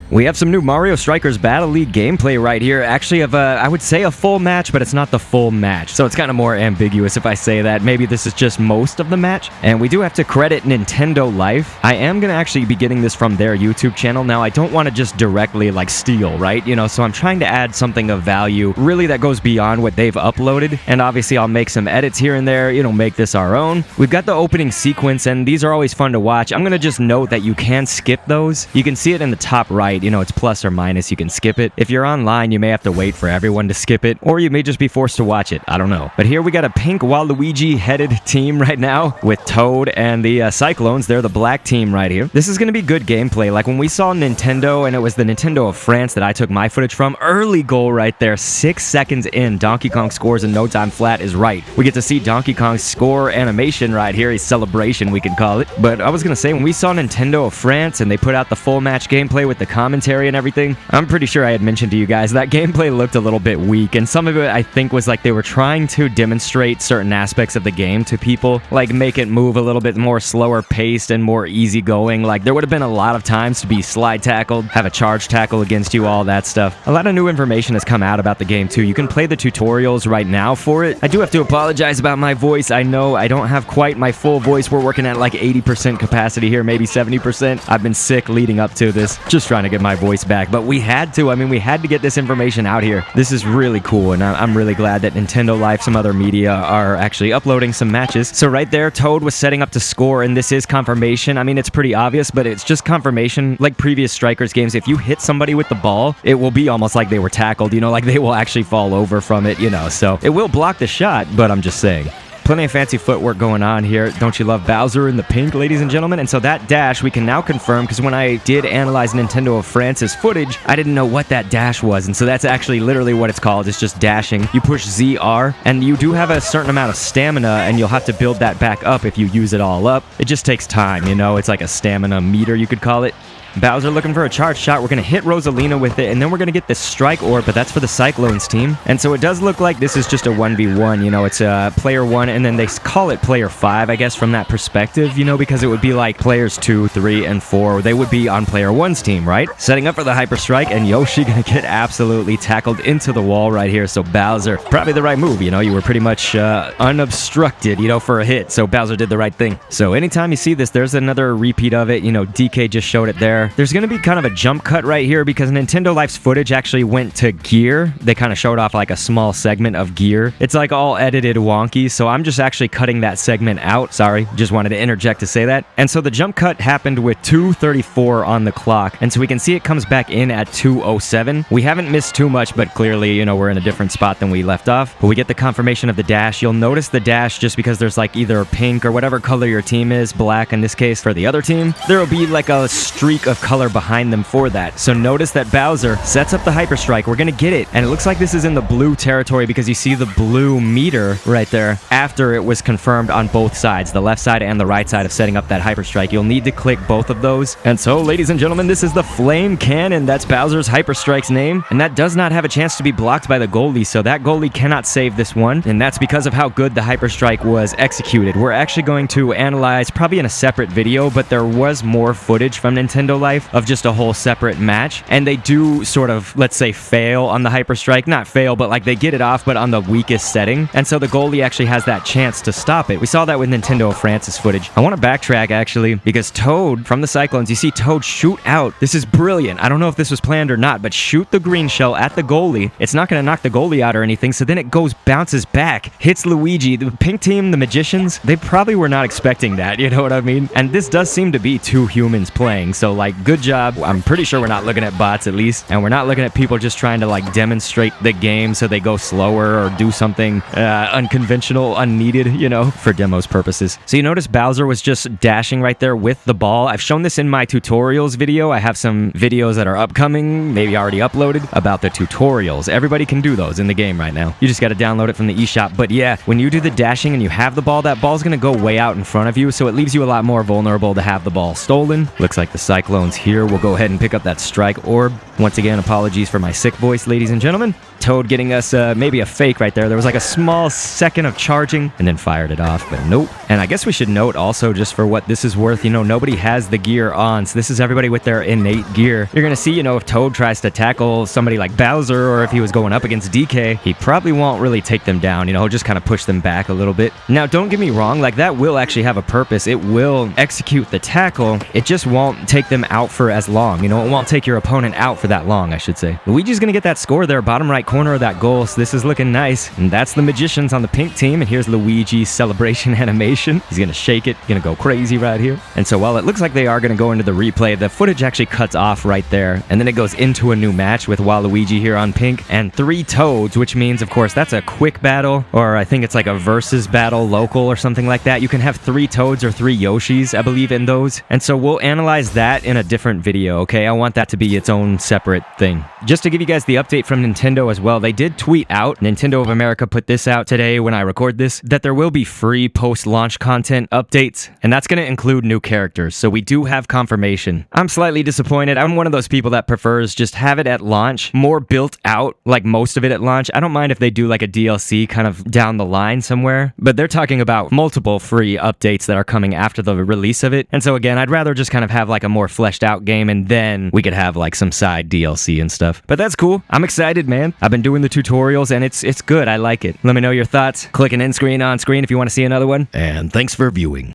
We have some new Mario Strikers Battle League gameplay right here. Actually, of I would say a full match, but it's not the full match. So it's kind of more ambiguous if I say that. Maybe this is just most of the match. And we do have to credit Nintendo Life. I am going to actually be getting this from their YouTube channel. Now, I don't want to just directly like steal, right? You know, so I'm trying to add something of value, really that goes beyond what they've uploaded. And obviously, I'll make some edits here and there, you know, make this our own. We've got the opening sequence, and these are always fun to watch. I'm going to just note that you can skip those. You can see it in the top right. You know, it's plus or minus. You can skip it. If you're online, you may have to wait for everyone to skip it, or you may just be forced to watch it. I don't know. But here we got a pink Waluigi-headed team right now with Toad and the Cyclones. They're the black team right here. This is going to be good gameplay. Like when we saw Nintendo, and it was the Nintendo of France that I took my footage from, early goal right there, 6 seconds in. Donkey Kong scores in no time flat is right. We get to see Donkey Kong's score animation right here, a celebration we could call it. But I was going to say, when we saw Nintendo of France and they put out the full match gameplay with the commentary and everything, I'm pretty sure I had mentioned to you guys that gameplay looked a little bit weak, and some of it I think was like they were trying to demonstrate certain aspects of the game to people, like make it move a little bit more slower paced and more easygoing. Like there would have been a lot of times to be slide tackled, have a charge tackle against you, all that stuff. A lot of new information has come out about the game too. You can play the tutorials right now for it. I do have to apologize about my voice. I know I don't have quite my full voice. We're working at like 80% capacity here, maybe 70%. I've been sick leading up to this, just trying to get my voice back, but we had to. I mean, we had to get this information out here. This is really cool, and I'm really glad that Nintendo Life, some other media, are actually uploading some matches. So right there, Toad was setting up to score, and this is confirmation. I mean, it's pretty obvious, but it's just confirmation. Like previous Strikers games, if you hit somebody with the ball, it will be almost like they were tackled, you know, like they will actually fall over from it, you know, so it will block the shot, but I'm just saying. Plenty of fancy footwork going on here. Don't you love Bowser in the pink, ladies and gentlemen? And so that dash we can now confirm, because when I did analyze Nintendo of France's footage, I didn't know what that dash was. And so that's actually literally what it's called. It's just dashing. You push ZR, and you do have a certain amount of stamina, and you'll have to build that back up if you use it all up. It just takes time, you know? It's like a stamina meter, you could call it. Bowser looking for a charge shot. We're going to hit Rosalina with it, and then we're going to get this strike orb, but that's for the Cyclones team. And so it does look like this is just a 1v1, you know, it's player 1, and then they call it player 5, I guess, from that perspective, you know, because it would be like players 2, 3, and 4. They would be on player 1's team, right? Setting up for the Hyper Strike, and Yoshi going to get absolutely tackled into the wall right here. So Bowser, probably the right move, you know, you were pretty much unobstructed, you know, for a hit. So Bowser did the right thing. So anytime you see this, there's another repeat of it. You know, DK just showed it there. There's going to be kind of a jump cut right here because Nintendo Life's footage actually went to Gear. They kind of showed off like a small segment of Gear. It's like all edited wonky, so I'm just actually cutting that segment out. Sorry, just wanted to interject to say that. And so the jump cut happened with 2:34 on the clock, and so we can see it comes back in at 2:07. We haven't missed too much, but clearly, you know, we're in a different spot than we left off. But we get the confirmation of the dash. You'll notice the dash just because there's like either pink or whatever color your team is, black in this case for the other team. There will be like a streak of color behind them for that. So notice that Bowser sets up the Hyper Strike. We're gonna get it, and it looks like this is in the blue territory because you see the blue meter right there after it was confirmed on both sides, the left side and the right side of setting up that Hyper Strike. You'll need to click both of those. And so, ladies and gentlemen, this is the Flame Cannon. That's Bowser's Hyper Strike's name, and that does not have a chance to be blocked by the goalie, so that goalie cannot save this one, and that's because of how good the Hyper Strike was executed. We're actually going to analyze, probably in a separate video, but there was more footage from Nintendo Life of just a whole separate match, and they do sort of, let's say, fail on the Hyper Strike. Not fail, but like they get it off, but on the weakest setting, and so the goalie actually has that chance to stop it. We saw that with Nintendo of France's footage. I want to backtrack, actually, because Toad from the Cyclones, you see Toad shoot out. This is brilliant. I don't know if this was planned or not, but shoot the green shell at the goalie. It's not going to knock the goalie out or anything, so then it goes, bounces back, hits Luigi. The pink team, the Magicians, they probably were not expecting that, you know what I mean? And this does seem to be two humans playing, so like, good job. I'm pretty sure we're not looking at bots, at least, and we're not looking at people just trying to like demonstrate the game so they go slower or do something unconventional, unneeded, you know, for demos purposes. So you notice Bowser was just dashing right there with the ball. I've shown this in my tutorials video. I have some videos that are upcoming, maybe already uploaded, about the tutorials. Everybody can do those in the game right now. You just got to download it from the eShop. But yeah, when you do the dashing and you have the ball, that ball's going to go way out in front of you, so it leaves you a lot more vulnerable to have the ball stolen. Looks like the Cyclones here will go ahead and pick up that strike orb. Once again, apologies for my sick voice, ladies and gentlemen. Toad getting us maybe a fake right there. There was like a small second of charging and then fired it off, but nope. And I guess we should note also, just for what this is worth, nobody has the gear on, so this is everybody with their innate gear. You're gonna see, if Toad tries to tackle somebody like Bowser, or if he was going up against DK, he probably won't really take them down, he'll just kind of push them back a little bit. Now, don't get me wrong, like that will actually have a purpose. It will execute the tackle, it just won't take them out for as long, it won't take your opponent out for that long, I should say. Luigi's gonna get that score there, bottom right corner of that goal, so this is looking nice. And that's the Magicians on the pink team, and here's Luigi's celebration animation. He's gonna shake it, gonna go crazy right here. And so while it looks like they are gonna go into the replay, the footage actually cuts off right there, and then it goes into a new match with Waluigi here on pink, and 3 Toads, which means, of course, that's a quick battle, or I think it's like a versus battle local or something like that. You can have 3 Toads or 3 Yoshis, I believe, in those. And so we'll analyze that in a different video, okay? I want that to be its own separate thing. Just to give you guys the update from Nintendo as well, they did tweet out, Nintendo of America put this out today when I record this, that there will be free post-launch content updates, and that's going to include new characters, so we do have confirmation. I'm slightly disappointed. I'm one of those people that prefers just have it at launch, more built out, like most of it at launch. I don't mind if they do like a DLC kind of down the line somewhere, but they're talking about multiple free updates that are coming after the release of it, and so again, I'd rather just kind of have like a more fleshed out game, and then we could have like some side DLC and stuff. But that's cool. I'm excited, man. I've been doing the tutorials, and it's good. I like it. Let me know your thoughts. Click an end screen on screen if you want to see another one. And thanks for viewing.